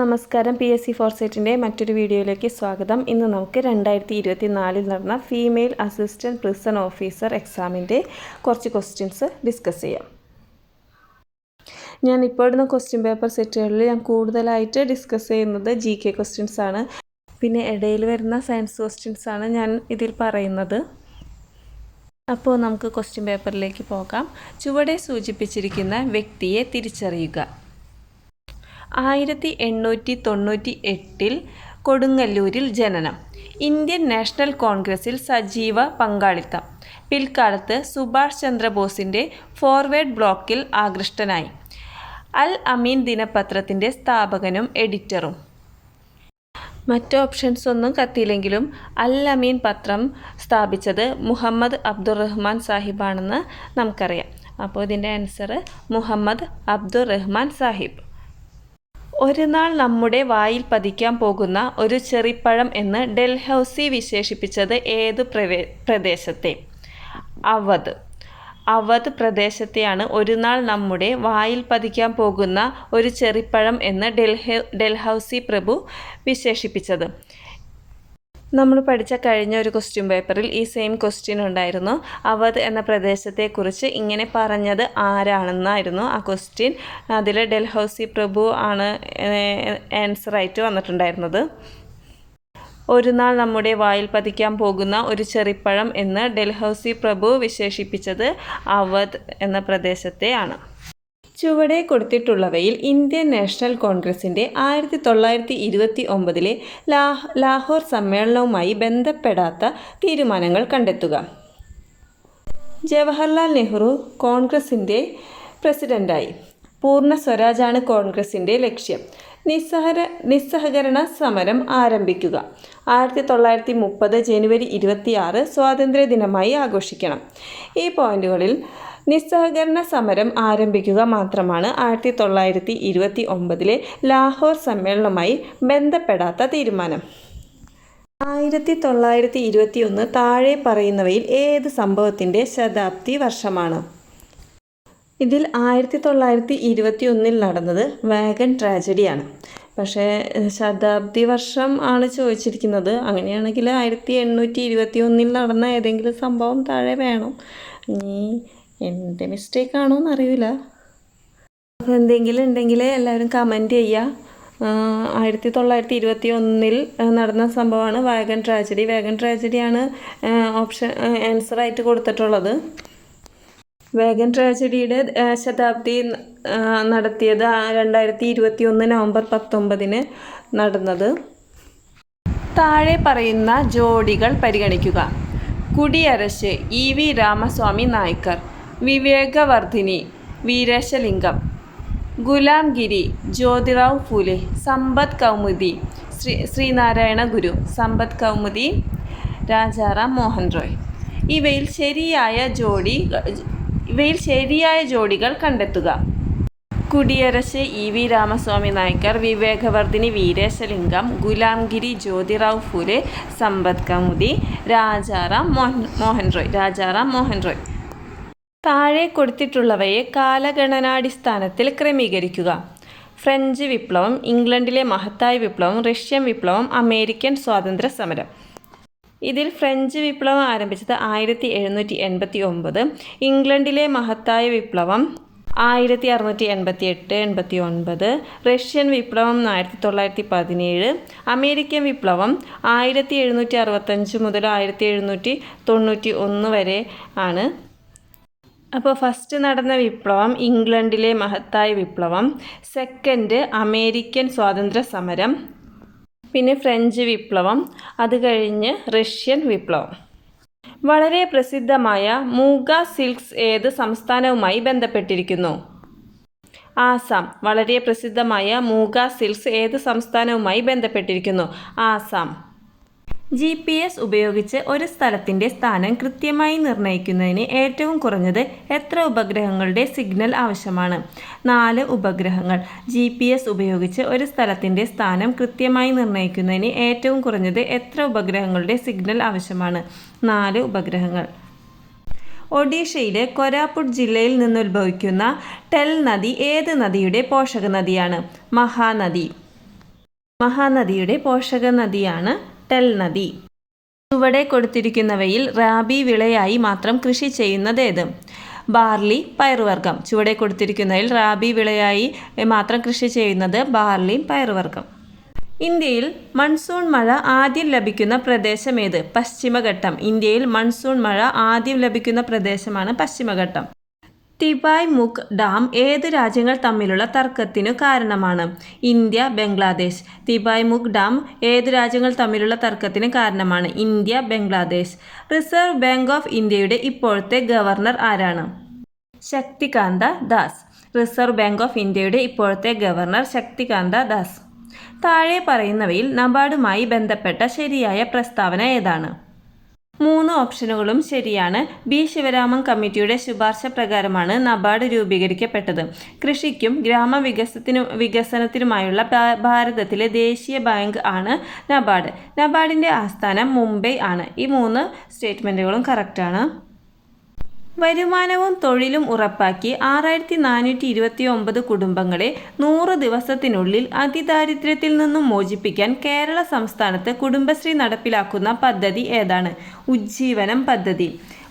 നമസ്കാരം. PSC ഫോർസൈറ്റിൻ്റെ മറ്റൊരു വീഡിയോയിലേക്ക് സ്വാഗതം. ഇന്ന് നമുക്ക് 2024 നടന്ന ഫീമെയിൽ അസിസ്റ്റൻറ്റ് പ്രിസൺ ഓഫീസർ എക്സാമിൻ്റെ കുറച്ച് ക്വസ്റ്റ്യൻസ് ഡിസ്കസ് ചെയ്യാം. ഞാൻ ഇപ്പോൾ ഇടുന്ന ക്വസ്റ്റ്യൻ പേപ്പർ സെറ്റുകളിൽ ഞാൻ കൂടുതലായിട്ട് ഡിസ്കസ് ചെയ്യുന്നത് GK ക്വസ്റ്റ്യൻസ് ആണ്. പിന്നെ ഇടയിൽ വരുന്ന സയൻസ് ക്വസ്റ്റ്യൻസ് ആണ് ഞാൻ ഇതിൽ പറയുന്നത്. അപ്പോൾ നമുക്ക് ക്വസ്റ്റ്യൻ പേപ്പറിലേക്ക് പോകാം. ചുവടെ സൂചിപ്പിച്ചിരിക്കുന്ന വ്യക്തിയെ തിരിച്ചറിയുക. 1898 കൊടുങ്ങല്ലൂരിൽ ജനനം. ഇന്ത്യൻ നാഷണൽ കോൺഗ്രസിൽ സജീവ പങ്കാളിത്തം. പിൽക്കാലത്ത് സുഭാഷ് ചന്ദ്രബോസിൻ്റെ ഫോർവേഡ് ബ്ലോക്കിൽ ആകൃഷ്ടനായി. അൽ അമീൻ ദിനപത്രത്തിൻ്റെ സ്ഥാപകനും എഡിറ്ററും. മറ്റ് ഓപ്ഷൻസ് ഒന്നും കത്തിയില്ലെങ്കിലും അൽ അമീൻ പത്രം സ്ഥാപിച്ചത് മുഹമ്മദ് അബ്ദുറഹ്മാൻ സാഹിബാണെന്ന് നമുക്കറിയാം. അപ്പോൾ ഇതിൻ്റെ ആൻസർ മുഹമ്മദ് അബ്ദുറഹ്മാൻ സാഹിബ്. ഒരു നാൾ നമ്മുടെ വായിൽ പതിക്കാൻ പോകുന്ന ഒരു ചെറിപ്പഴം എന്ന് ഡൽഹൌസി വിശേഷിപ്പിച്ചത് ഏതു പ്രദേശത്തെ? അവധ് പ്രദേശത്തെയാണ് ഒരു നാൾ നമ്മുടെ വായിൽ പതിക്കാൻ പോകുന്ന ഒരു ചെറിപ്പഴം എന്ന് ഡൽഹൌസി പ്രഭു വിശേഷിപ്പിച്ചത്. നമ്മൾ പഠിച്ച കഴിഞ്ഞ ഒരു ക്വസ്റ്റ്യൻ പേപ്പറിൽ ഈ സെയിം ക്വസ്റ്റ്യൻ ഉണ്ടായിരുന്നു. അവധ് എന്ന പ്രദേശത്തെക്കുറിച്ച് ഇങ്ങനെ പറഞ്ഞത് ആരാണെന്നായിരുന്നു ആ ക്വസ്റ്റ്യൻ. അതിൽ ഡൽഹൌസി പ്രഭു ആണ് ആൻസറായിട്ട് വന്നിട്ടുണ്ടായിരുന്നത്. ഒരു നാൾ നമ്മുടെ വായിൽ പതിക്കാൻ പോകുന്ന ഒരു ചെറിപ്പഴം എന്ന് ഡൽഹൌസി പ്രഭു വിശേഷിപ്പിച്ചത് അവധ് എന്ന പ്രദേശത്തെയാണ്. ചുവടെ കൊടുത്തിട്ടുള്ളവയിൽ ഇന്ത്യൻ നാഷണൽ കോൺഗ്രസിൻ്റെ 1929 ലാഹോർ സമ്മേളനവുമായി ബന്ധപ്പെടാത്ത തീരുമാനങ്ങൾ കണ്ടെത്തുക. ജവഹർലാൽ നെഹ്റു കോൺഗ്രസിൻ്റെ പ്രസിഡൻ്റായി. പൂർണ്ണ സ്വരാജാണ് കോൺഗ്രസിൻ്റെ ലക്ഷ്യം. നിസ്സഹകരണ സമരം ആരംഭിക്കുക. 1930 ജനുവരി 26 സ്വാതന്ത്ര്യദിനമായി ആഘോഷിക്കണം. ഈ പോയിന്റുകളിൽ നിസ്സഹകരണ സമരം ആരംഭിക്കുക മാത്രമാണ് 1929 ലാഹോർ സമ്മേളനവുമായി ബന്ധപ്പെടാത്ത തീരുമാനം. 1921 താഴെ പറയുന്നവയിൽ ഏത് സംഭവത്തിൻ്റെ ശതാബ്ദി വർഷമാണ്? ഇതിൽ 1921 നടന്നത് വാഗൺ ട്രാജഡിയാണ്. പക്ഷേ ശതാബ്ദി വർഷം ആണ് ചോദിച്ചിരിക്കുന്നത്. അങ്ങനെയാണെങ്കിൽ 1821 നടന്ന ഏതെങ്കിലും സംഭവം താഴെ വേണം. ഇനി എൻ്റെ മിസ്റ്റേക്ക് ആണോ എന്നറിയില്ല. അപ്പോൾ എന്തെങ്കിലും ഉണ്ടെങ്കിൽ എല്ലാവരും കമൻറ്റ് ചെയ്യുക. 1921 നടന്ന സംഭവമാണ് വാഗൺ ട്രാജഡി. വാഗൺ ട്രാജഡിയാണ് ഓപ്ഷൻ ആൻസറായിട്ട് കൊടുത്തിട്ടുള്ളത്. വാഗൺ ട്രാജഡിയുടെ ശതാബ്ദി നടത്തിയത് 2021 നവംബർ 19 നടന്നത്. താഴെ പറയുന്ന ജോഡികൾ പരിഗണിക്കുക. കുടിയരശ് EV രാമസ്വാമി നായ്ക്കർ, വിവേകവർധിനി വീരേശലിംഗം, ഗുലാംഗിരി ജ്യോതിറാവ് ഫൂലെ, സമ്പത്ത് കൗമുദി ശ്രീനാരായണ ഗുരു, സമ്പത്ത് കൗമുദി രാജാറാം മോഹൻ റോയ്. ഇവയിൽ ശരിയായ ജോഡികൾ കണ്ടെത്തുക. കുടിയരശ് EV രാമസ്വാമി നായ്ക്കർ, വിവേകവർധിനി വീരേശലിംഗം, ഗുലാംഗിരി ജ്യോതിറാവ് ഫൂലെ, സമ്പത്ത് കൗമുദി രാജാറാം മോഹൻ റോയ്. താഴെ കൊടുത്തിട്ടുള്ളവയെ കാലഗണനാടിസ്ഥാനത്തിൽ ക്രമീകരിക്കുക. ഫ്രഞ്ച് വിപ്ലവം, ഇംഗ്ലണ്ടിലെ മഹത്തായ വിപ്ലവം, റഷ്യൻ വിപ്ലവം, അമേരിക്കൻ സ്വാതന്ത്ര്യ സമരം. ഇതിൽ ഫ്രഞ്ച് വിപ്ലവം ആരംഭിച്ചത് 1789, ഇംഗ്ലണ്ടിലെ മഹത്തായ വിപ്ലവം 1688-89, റഷ്യൻ വിപ്ലവം 1917, അമേരിക്കൻ വിപ്ലവം 1765 മുതൽ 1791 വരെ ആണ്. അപ്പോൾ ഫസ്റ്റ് നടന്ന വിപ്ലവം ഇംഗ്ലണ്ടിലെ മഹത്തായ വിപ്ലവം, സെക്കൻഡ് അമേരിക്കൻ സ്വാതന്ത്ര്യ സമരം, പിന്നെ ഫ്രഞ്ച് വിപ്ലവം, അത് കഴിഞ്ഞ് റഷ്യൻ വിപ്ലവം. വളരെ പ്രസിദ്ധമായ മൂഗ സിൽക്സ് ഏത് സംസ്ഥാനവുമായി ബന്ധപ്പെട്ടിരിക്കുന്നു? ആസാം. വളരെ പ്രസിദ്ധമായ മൂഗ സിൽക്സ് ഏത് സംസ്ഥാനവുമായി ബന്ധപ്പെട്ടിരിക്കുന്നു? ആസാം. GPS ഉപയോഗിച്ച് ഒരു സ്ഥലത്തിൻ്റെ സ്ഥാനം കൃത്യമായി നിർണ്ണയിക്കുന്നതിന് ഏറ്റവും കുറഞ്ഞത് എത്ര ഉപഗ്രഹങ്ങളുടെ സിഗ്നൽ ആവശ്യമാണ്? 4 ഉപഗ്രഹങ്ങൾ. GPS ഉപയോഗിച്ച് ഒരു സ്ഥലത്തിൻ്റെ സ്ഥാനം കൃത്യമായി നിർണ്ണയിക്കുന്നതിന് ഏറ്റവും കുറഞ്ഞത് എത്ര ഉപഗ്രഹങ്ങളുടെ സിഗ്നൽ ആവശ്യമാണ്? 4 ഉപഗ്രഹങ്ങൾ. ഒഡീഷയിലെ കോരാപുട്ട് ജില്ലയിൽ നിന്നുത്ഭവിക്കുന്ന ടെൽ നദി ഏത് നദിയുടെ പോഷക നദിയാണ്? മഹാനദി. മഹാനദിയുടെ പോഷക നദിയാണ് ടെൽ നദി. ചുവടെ കൊടുത്തിരിക്കുന്നവയിൽ റാബി വിളയായി മാത്രം കൃഷി ചെയ്യുന്നതേത്? ബാർലി, പയറുവർഗ്ഗം. ചുവടെ കൊടുത്തിരിക്കുന്നതിൽ റാബി വിളയായി മാത്രം കൃഷി ചെയ്യുന്നത് ബാർലി, പയറുവർഗ്ഗം. ഇന്ത്യയിൽ മൺസൂൺ മഴ ആദ്യം ലഭിക്കുന്ന പ്രദേശമേത്? പശ്ചിമഘട്ടം. ഇന്ത്യയിൽ മൺസൂൺ മഴ ആദ്യം ലഭിക്കുന്ന പ്രദേശമാണ് പശ്ചിമഘട്ടം. തിബായ് മുഖ് ഡാം ഏത് രാജ്യങ്ങൾ തമ്മിലുള്ള തർക്കത്തിനു കാരണമാണ്? ഇന്ത്യ, ബംഗ്ലാദേശ്. തിബായ് മുഖ് ഡാം ഏത് രാജ്യങ്ങൾ തമ്മിലുള്ള തർക്കത്തിന് കാരണമാണ്? India, Bangladesh. Reserve bank of ഇന്ത്യയുടെ ഇപ്പോഴത്തെ ഗവർണർ ആരാണ്? Shaktikanta Das. Reserve bank of ഇന്ത്യയുടെ ഇപ്പോഴത്തെ ഗവർണർ ശക്തികാന്ത ദാസ്. താഴെ പറയുന്നവയിൽ നബാർഡുമായി ബന്ധപ്പെട്ട ശരിയായ പ്രസ്താവന ഏതാണ്? 3 ഓപ്ഷനുകളും ശരിയാണ്. ബി. ശിവരാമൻ കമ്മിറ്റിയുടെ ശുപാർശ പ്രകാരമാണ് നബാർഡ് രൂപീകരിക്കപ്പെട്ടത്. കൃഷിക്കും വികസനത്തിനുമായുള്ള ഭാരതത്തിലെ ദേശീയ ബാങ്ക് ആണ് നബാർഡ്. നബാർഡിൻ്റെ ആസ്ഥാനം മുംബൈ ആണ്. ഈ 3 സ്റ്റേറ്റ്മെൻറ്റുകളും കറക്റ്റാണ്. വരുമാനവും തൊഴിലും ഉറപ്പാക്കി 6429 കുടുംബങ്ങളെ 100 ദിവസത്തിനുള്ളിൽ അതിദാരിദ്ര്യത്തിൽ നിന്നും മോചിപ്പിക്കാൻ കേരള സംസ്ഥാനത്ത് കുടുംബശ്രീ നടപ്പിലാക്കുന്ന പദ്ധതി ഏതാണ്? ഉജ്ജീവനം പദ്ധതി.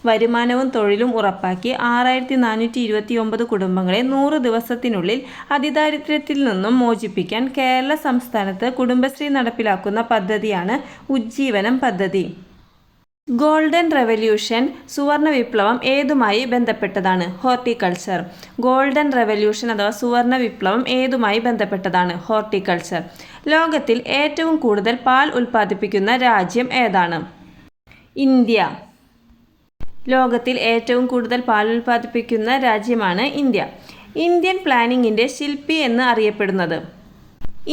വരുമാനവും തൊഴിലും ഉറപ്പാക്കി 6429 കുടുംബങ്ങളെ 100 ദിവസത്തിനുള്ളിൽ അതിദാരിദ്ര്യത്തിൽ നിന്നും മോചിപ്പിക്കാൻ കേരള സംസ്ഥാനത്ത് കുടുംബശ്രീ നടപ്പിലാക്കുന്ന പദ്ധതിയാണ് ഉജ്ജീവനം പദ്ധതി. ഗോൾഡൻ റെവല്യൂഷൻ, സുവർണ വിപ്ലവം ഏതുമായി ബന്ധപ്പെട്ടതാണ്? ഹോർട്ടിക്കൾച്ചർ. ഗോൾഡൻ റെവല്യൂഷൻ അഥവാ സുവർണ വിപ്ലവം ഏതുമായി ബന്ധപ്പെട്ടതാണ്? ഹോർട്ടിക്കൾച്ചർ. ലോകത്തിൽ ഏറ്റവും കൂടുതൽ പാൽ ഉൽപ്പാദിപ്പിക്കുന്ന രാജ്യം ഏതാണ്? ഇന്ത്യ. ലോകത്തിൽ ഏറ്റവും കൂടുതൽ പാൽ ഉൽപ്പാദിപ്പിക്കുന്ന രാജ്യമാണ് ഇന്ത്യ. ഇന്ത്യൻ പ്ലാനിങ്ങിൻ്റെ ശില്പി എന്ന് അറിയപ്പെടുന്നത്?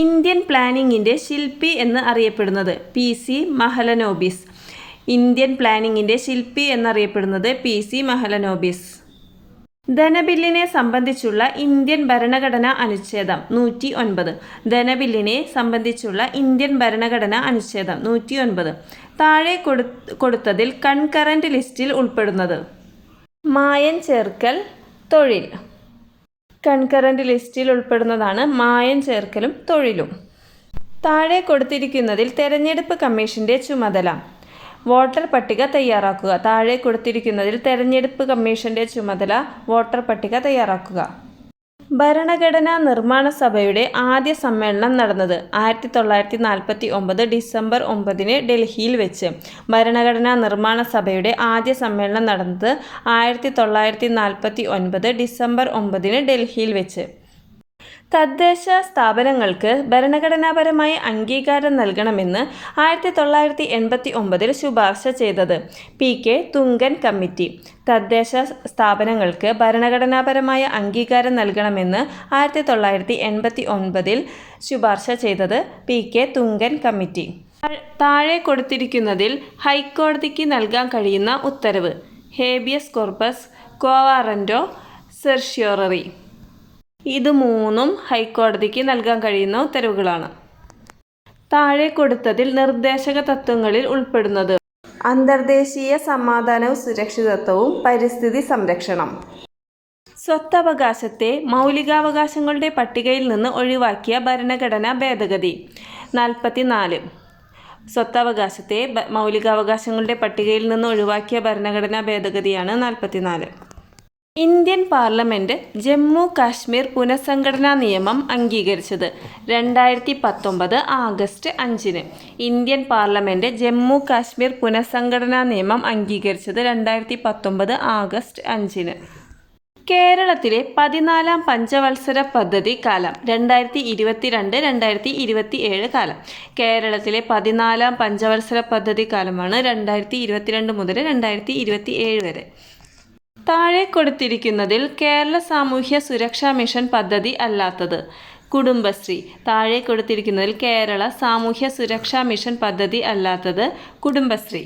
ഇന്ത്യൻ പ്ലാനിങ്ങിൻ്റെ ശില്പി എന്ന് അറിയപ്പെടുന്നത് PC മഹലനോബിസ്. ഇന്ത്യൻ പ്ലാനിങ്ങിൻ്റെ ശില്പി എന്നറിയപ്പെടുന്നത് PC മഹലനോബിസ്. ധനബില്ലിനെ സംബന്ധിച്ചുള്ള ഇന്ത്യൻ ഭരണഘടനാ അനുച്ഛേദം 109. ധനബില്ലിനെ സംബന്ധിച്ചുള്ള ഇന്ത്യൻ ഭരണഘടനാ അനുച്ഛേദം 109. താഴെ കൊടുത്തതിൽ കൺകറന്റ് ലിസ്റ്റിൽ ഉൾപ്പെടുന്നത്? മായം ചേർക്കൽ, തൊഴിൽ. കൺകറന്റ് ലിസ്റ്റിൽ ഉൾപ്പെടുന്നതാണ് മായം ചേർക്കലും തൊഴിലും. താഴെ കൊടുത്തിരിക്കുന്നതിൽ തെരഞ്ഞെടുപ്പ് കമ്മീഷന്റെ ചുമതല? വോട്ടർ പട്ടിക തയ്യാറാക്കുക. താഴെ കൊടുത്തിരിക്കുന്നതിൽ തെരഞ്ഞെടുപ്പ് കമ്മീഷന്റെ ചുമതല വോട്ടർ പട്ടിക തയ്യാറാക്കുക. ഭരണഘടനാ നിർമ്മാണ സഭയുടെ ആദ്യ സമ്മേളനം നടന്നത് 1949 ഡിസംബർ 9 ഡൽഹിയിൽ വെച്ച്. ഭരണഘടനാ നിർമ്മാണ സഭയുടെ ആദ്യ സമ്മേളനം നടന്നത് 1949 ഡിസംബർ 9 ഡൽഹിയിൽ വെച്ച്. തദ്ദേശ സ്ഥാപനങ്ങൾക്ക് ഭരണഘടനാപരമായ അംഗീകാരം നൽകണമെന്ന് 1989 ശുപാർശ ചെയ്തത്? PK Thungon committee. തദ്ദേശ സ്ഥാപനങ്ങൾക്ക് ഭരണഘടനാപരമായ അംഗീകാരം നൽകണമെന്ന് 1989 ശുപാർശ ചെയ്തത് PK തുങ്കൻ കമ്മിറ്റി. താഴെ കൊടുത്തിരിക്കുന്നതിൽ ഹൈക്കോടതിക്ക് നൽകാൻ കഴിയുന്ന ഉത്തരവ്? Habeas corpus, quo certiorari. ഇത് 3ഉം ഹൈക്കോടതിക്ക് നൽകാൻ കഴിയുന്ന ഉത്തരവുകളാണ്. താഴെ കൊടുത്തതിൽ നിർദ്ദേശക തത്വങ്ങളിൽ ഉൾപ്പെടുന്നത്? അന്തർദേശീയ സമാധാനവും സുരക്ഷിതത്വവും പരിസ്ഥിതി സംരക്ഷണം. സ്വത്തവകാശത്തെ മൗലികാവകാശങ്ങളുടെ പട്ടികയിൽ നിന്ന് ഒഴിവാക്കിയ ഭരണഘടനാ ഭേദഗതി? 44. സ്വത്തവകാശത്തെ മൗലികാവകാശങ്ങളുടെ പട്ടികയിൽ നിന്ന് ഒഴിവാക്കിയ ഭരണഘടനാ ഭേദഗതിയാണ് 44. ഇന്ത്യൻ പാർലമെൻറ്റ് ജമ്മു കാശ്മീർ പുനഃസംഘടനാ നിയമം അംഗീകരിച്ചത്? 2019 August 5. Indian parliament Jammu Kashmir പുനഃസംഘടനാ നിയമം അംഗീകരിച്ചത് 2019 ആഗസ്റ്റ് 5. കേരളത്തിലെ 14ാം പഞ്ചവത്സര പദ്ധതി കാലം? 2022-2027 കാലം. കേരളത്തിലെ 14ാം പഞ്ചവത്സര പദ്ധതി കാലമാണ് 2022 മുതൽ 2027 വരെ. താഴെ കൊടുത്തിരിക്കുന്നതിൽ കേരള സാമൂഹ്യ സുരക്ഷാ മിഷൻ പദ്ധതി അല്ലാത്തത്? കുടുംബശ്രീ. താഴെ കൊടുത്തിരിക്കുന്നതിൽ കേരള സാമൂഹ്യ സുരക്ഷാ മിഷൻ പദ്ധതി അല്ലാത്തത് കുടുംബശ്രീ.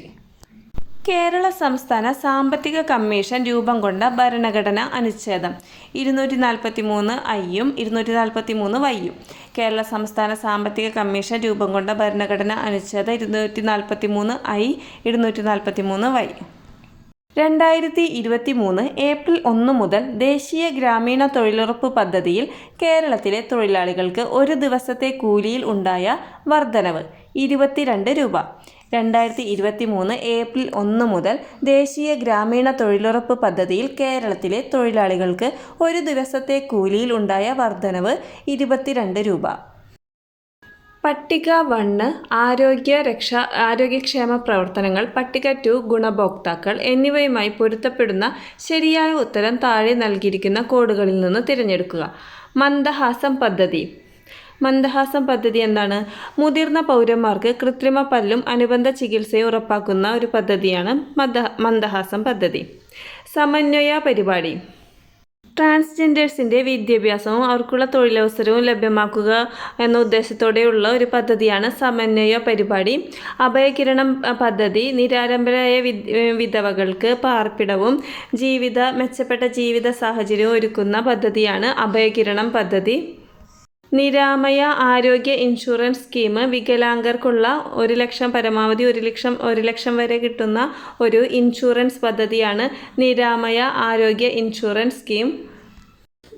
കേരള സംസ്ഥാന സാമ്പത്തിക കമ്മീഷൻ രൂപം കൊണ്ട ഭരണഘടനാ അനുച്ഛേദം? 243(i)യും 243(y)യും. കേരള സംസ്ഥാന സാമ്പത്തിക കമ്മീഷൻ രൂപം കൊണ്ട ഭരണഘടനാ അനുച്ഛേദം 243(i), 243(y). 2023 ഏപ്രിൽ 1 മുതൽ ദേശീയ ഗ്രാമീണ തൊഴിലുറപ്പ് പദ്ധതിയിൽ കേരളത്തിലെ തൊഴിലാളികൾക്ക് ഒരു ദിവസത്തെ കൂലിയിൽ ഉണ്ടായ വർധനവ് 22 രൂപ. 2023 ഏപ്രിൽ 1 മുതൽ ദേശീയ ഗ്രാമീണ തൊഴിലുറപ്പ് പദ്ധതിയിൽ കേരളത്തിലെ തൊഴിലാളികൾക്ക് ഒരു ദിവസത്തെ കൂലിയിൽ ഉണ്ടായ വർധനവ് 22 രൂപ. പട്ടിക 1 ആരോഗ്യക്ഷേമ പ്രവർത്തനങ്ങൾ, പട്ടിക 2 ഗുണഭോക്താക്കൾ എന്നിവയുമായി പൊരുത്തപ്പെടുന്ന ശരിയായ ഉത്തരം താഴെ നൽകിയിരിക്കുന്ന കോഡുകളിൽ നിന്ന് തിരഞ്ഞെടുക്കുക. മന്ദഹാസം പദ്ധതി. മന്ദഹാസം പദ്ധതി എന്താണ്? മുതിർന്ന പൗരന്മാർക്ക് കൃത്രിമ പല്ലും അനുബന്ധ ചികിത്സയും ഉറപ്പാക്കുന്ന ഒരു പദ്ധതിയാണ് മന്ദഹാസം പദ്ധതി. സമന്വയ പരിപാടി. ട്രാൻസ്ജെൻഡേഴ്സിൻ്റെ വിദ്യാഭ്യാസവും അവർക്കുള്ള തൊഴിലവസരവും ലഭ്യമാക്കുക എന്ന ഉദ്ദേശത്തോടെയുള്ള ഒരു പദ്ധതിയാണ് സമന്വയ പരിപാടി. അഭയകിരണം പദ്ധതി നിരാലംബരായ വിധവകൾക്ക് പാർപ്പിടവും മെച്ചപ്പെട്ട ജീവിത സാഹചര്യവും ഒരുക്കുന്ന പദ്ധതിയാണ് അഭയകിരണം പദ്ധതി. നിരാമയ ആരോഗ്യ ഇൻഷുറൻസ് സ്കീം വികലാംഗർക്കുള്ള 1 ലക്ഷം പരമാവധി 1 ലക്ഷം വരെ കിട്ടുന്ന ഒരു ഇൻഷുറൻസ് പദ്ധതിയാണ് നിരാമയ ആരോഗ്യ ഇൻഷുറൻസ് സ്കീം.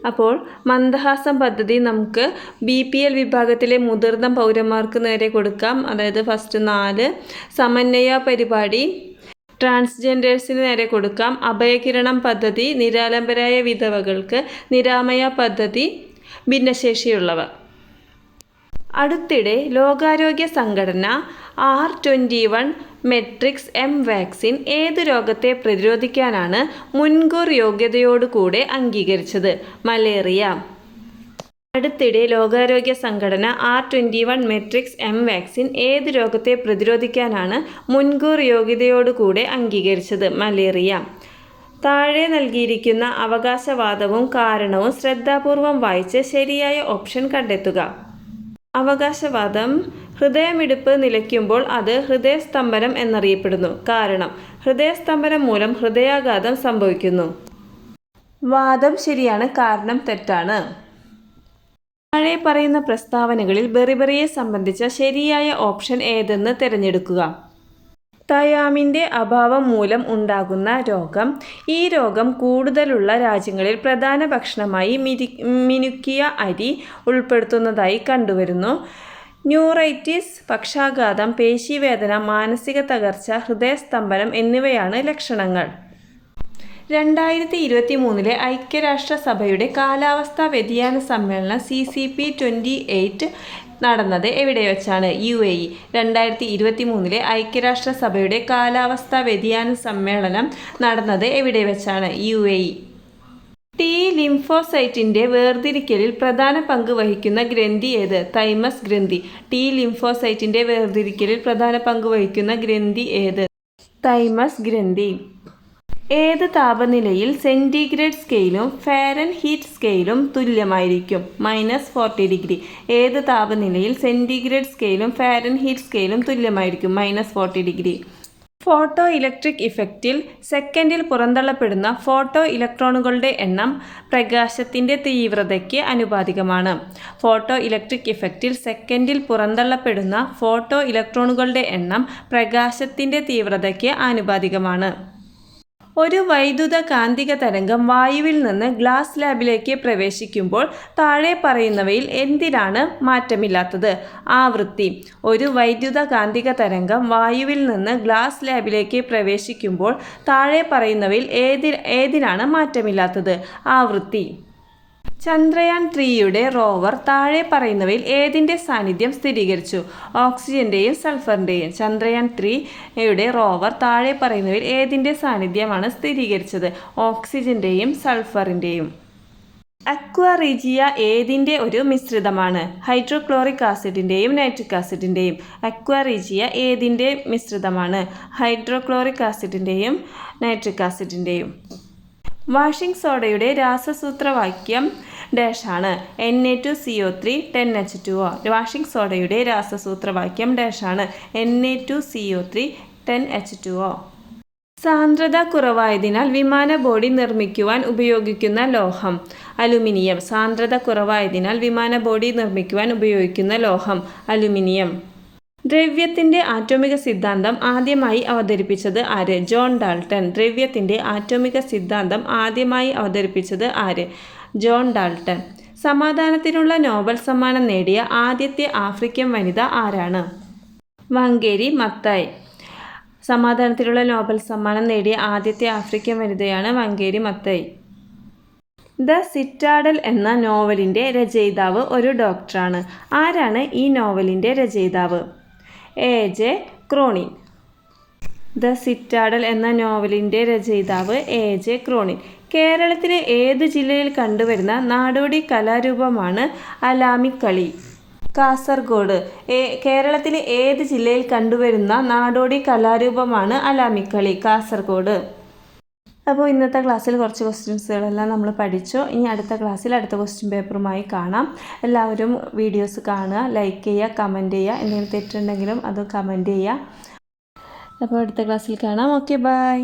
അപ്പോൾ മന്ദഹാസം പദ്ധതി നമുക്ക് BPL വിഭാഗത്തിലെ മുതിർന്ന പൗരന്മാർക്ക് നേരെ കൊടുക്കാം, അതായത് ഫസ്റ്റ് 4. സമന്വയ പരിപാടി ട്രാൻസ്ജെൻഡേഴ്സിന് നേരെ കൊടുക്കാം. അഭയകിരണം പദ്ധതി നിരാലംബരായ വിധവകൾക്ക്. നിരാമയ പദ്ധതി ഭിന്നശേഷിയുള്ളവർ. അടുത്തിടെ ലോകാരോഗ്യ സംഘടന R21 മെട്രിക്സ് M വാക്സിൻ ഏത് രോഗത്തെ പ്രതിരോധിക്കാനാണ് മുൻകൂർ യോഗ്യതയോടുകൂടെ അംഗീകരിച്ചത്? മലേറിയ. അടുത്തിടെ ലോകാരോഗ്യ സംഘടന R21 മെട്രിക്സ് M വാക്സിൻ ഏത് രോഗത്തെ പ്രതിരോധിക്കാനാണ് മുൻകൂർ യോഗ്യതയോടുകൂടെ അംഗീകരിച്ചത്? മലേറിയ. താഴെ നൽകിയിരിക്കുന്ന അവകാശവാദവും കാരണവും ശ്രദ്ധാപൂർവം വായിച്ച് ശരിയായ ഓപ്ഷൻ കണ്ടെത്തുക. അവകാശവാദം: ഹൃദയമിടിപ്പ് നിലയ്ക്കുമ്പോൾ അത് ഹൃദയസ്തംഭനം എന്നറിയപ്പെടുന്നു. കാരണം ഹൃദയസ്തംഭനം മൂലം ഹൃദയാഘാതം സംഭവിക്കുന്നു. വാദം ശരിയാണ്, കാരണം തെറ്റാണ്. താഴെ പറയുന്ന പ്രസ്താവനകളിൽ ബെറിബറിയെ സംബന്ധിച്ച ശരിയായ ഓപ്ഷൻ ഏതെന്ന് തിരഞ്ഞെടുക്കുക. തയാമിൻ്റെ അഭാവം മൂലം ഉണ്ടാകുന്ന രോഗം. ഈ രോഗം കൂടുതലുള്ള രാജ്യങ്ങളിൽ പ്രധാന ഭക്ഷണമായി മിനുക്കിയ അരി ഉൾപ്പെടുത്തുന്നതായി കണ്ടുവരുന്നു. ന്യൂറൈറ്റിസ്, പക്ഷാഘാതം, പേശീവേദന, മാനസിക തകർച്ച, ഹൃദയസ്തംഭനം എന്നിവയാണ് ലക്ഷണങ്ങൾ. 2023 ഐക്യരാഷ്ട്രസഭയുടെ കാലാവസ്ഥാ വ്യതിയാന സമ്മേളനം CCP28 നടന്നത് എവിടെ വെച്ചാണ്? UAE. 2023 ഐക്യരാഷ്ട്രസഭയുടെ കാലാവസ്ഥാ വ്യതിയാന സമ്മേളനം നടന്നത് എവിടെ വെച്ചാണ്? UAE. T ലിംഫോസൈറ്റിൻ്റെ വേർതിരിക്കലിൽ പ്രധാന പങ്ക് വഹിക്കുന്ന ഗ്രന്ഥി ഏത്? തൈമസ് ഗ്രന്ഥി. T ലിംഫോസൈറ്റിൻ്റെ വേർതിരിക്കലിൽ പ്രധാന പങ്ക് വഹിക്കുന്ന ഗ്രന്ഥി ഏത്? തൈമസ് ഗ്രന്ഥി. ഏത് താപനിലയിൽ സെൻറ്റിഗ്രേഡ് സ്കെയിലും ഫാരൻഹീറ്റ് സ്കെയിലും തുല്യമായിരിക്കും? -40°. ഏത് താപനിലയിൽ സെൻറ്റിഗ്രേഡ് സ്കെയിലും ഫാരൻഹീറ്റ് സ്കെയിലും തുല്യമായിരിക്കും? -40°. ഫോട്ടോ ഇലക്ട്രിക് ഇഫക്റ്റിൽ സെക്കൻഡിൽ പുറന്തള്ളപ്പെടുന്ന ഫോട്ടോ ഇലക്ട്രോണുകളുടെ എണ്ണം പ്രകാശത്തിൻ്റെ തീവ്രതയ്ക്ക് ആനുപാതികമാണ്. ഫോട്ടോ ഇലക്ട്രിക് ഇഫക്റ്റിൽ സെക്കൻഡിൽ പുറന്തള്ളപ്പെടുന്ന ഫോട്ടോ ഇലക്ട്രോണുകളുടെ എണ്ണം പ്രകാശത്തിൻ്റെ തീവ്രതയ്ക്ക് ആനുപാതികമാണ്. ഒരു വൈദ്യുത കാന്തിക തരംഗം വായുവിൽ നിന്ന് ഗ്ലാസ് സ്ലാബിലേക്ക് പ്രവേശിക്കുമ്പോൾ താഴെ പറയുന്നവയിൽ എന്തിനാണ് മാറ്റമില്ലാത്തത്? ആവൃത്തി. ഒരു വൈദ്യുത കാന്തിക തരംഗം വായുവിൽ നിന്ന് ഗ്ലാസ് സ്ലാബിലേക്ക് പ്രവേശിക്കുമ്പോൾ താഴെ പറയുന്നവയിൽ ഏതിനാണ് മാറ്റമില്ലാത്തത്? ആവൃത്തി. ചന്ദ്രയാൻ 3യുടെ റോവർ താഴെ പറയുന്നവയിൽ ഏതിൻ്റെ സാന്നിധ്യം സ്ഥിരീകരിച്ചു? ഓക്സിജൻ്റെയും സൾഫറിൻ്റെയും. ചന്ദ്രയാൻ 3യുടെ റോവർ താഴെ പറയുന്നവയിൽ ഏതിൻ്റെ സാന്നിധ്യമാണ് സ്ഥിരീകരിച്ചത്? ഓക്സിജൻ്റെയും സൾഫറിൻ്റെയും. അക്വാ റീജിയ ഏതിൻ്റെ ഒരു മിശ്രിതമാണ്? ഹൈഡ്രോക്ലോറിക് ആസിഡിൻ്റെയും നൈട്രിക് ആസിഡിൻ്റെയും. അക്വാ റീജിയ ഏതിൻ്റെ മിശ്രിതമാണ്? ഹൈഡ്രോക്ലോറിക് ആസിഡിൻ്റെയും നൈട്രിക് ആസിഡിൻ്റെയും. വാഷിംഗ് സോഡയുടെ രാസസൂത്രവാക്യം ഡാഷാണ്? Na2CO3 10H2O. വാഷിംഗ് സോഡയുടെ രാസസൂത്രവാക്യം ഡാഷാണ്? Na2CO3 10H2O. സാന്ദ്രത കുറവായതിനാൽ വിമാന ബോഡി നിർമ്മിക്കുവാൻ ഉപയോഗിക്കുന്ന ലോഹം? അലുമിനിയം. സാന്ദ്രത കുറവായതിനാൽ വിമാന ബോഡി നിർമ്മിക്കുവാൻ ഉപയോഗിക്കുന്ന ലോഹം? അലുമിനിയം. ദ്രവ്യത്തിൻ്റെ ആറ്റോമിക സിദ്ധാന്തം ആദ്യമായി അവതരിപ്പിച്ചത് ആര്? John Dalton. ദ്രവ്യത്തിൻ്റെ ആറ്റോമിക സിദ്ധാന്തം ആദ്യമായി അവതരിപ്പിച്ചത് ആര്? John Dalton. സമാധാനത്തിനുള്ള നോബൽ സമ്മാനം നേടിയ ആദ്യത്തെ ആഫ്രിക്കൻ വനിത ആരാണ്? വങ്കേരി മത്തായി. സമാധാനത്തിനുള്ള നോബൽ സമ്മാനം നേടിയ ആദ്യത്തെ ആഫ്രിക്കൻ വനിതയാണ് വങ്കേരി മത്തായി. ദ സിറ്റാഡൽ എന്ന നോവലിൻ്റെ രചയിതാവ് ഒരു ഡോക്ടറാണ്. ആരാണ് ഈ നോവലിൻ്റെ രചയിതാവ്? എ.ജെ. ക്രോണിൻ. ദ സിറ്റാഡൽ എന്ന നോവലിൻ്റെ രചയിതാവ് എ.ജെ. ക്രോണിൻ. കേരളത്തിലെ ഏത് ജില്ലയിൽ കണ്ടുവരുന്ന നാടോടി കലാരൂപമാണ് അലാമിക്കളി? കാസർഗോഡ്. കേരളത്തിലെ ഏത് ജില്ലയിൽ കണ്ടുവരുന്ന നാടോടി കലാരൂപമാണ് അലാമിക്കളി? കാസർഗോഡ്. അപ്പോൾ ഇന്നത്തെ ക്ലാസ്സിൽ കുറച്ച് ക്വസ്റ്റ്യൻസുകളെല്ലാം നമ്മൾ പഠിച്ചു. ഇനി അടുത്ത ക്ലാസ്സിൽ അടുത്ത ക്വസ്റ്റ്യൻ പേപ്പറുമായി കാണാം. എല്ലാവരും വീഡിയോസ് കാണുക, ലൈക്ക് ചെയ്യുക, കമൻറ്റ് ചെയ്യുക. എന്തെങ്കിലും തെറ്റുണ്ടെങ്കിലും അത് കമൻറ്റ് ചെയ്യുക. അപ്പോൾ അടുത്ത ക്ലാസ്സിൽ കാണാം. Okay, by.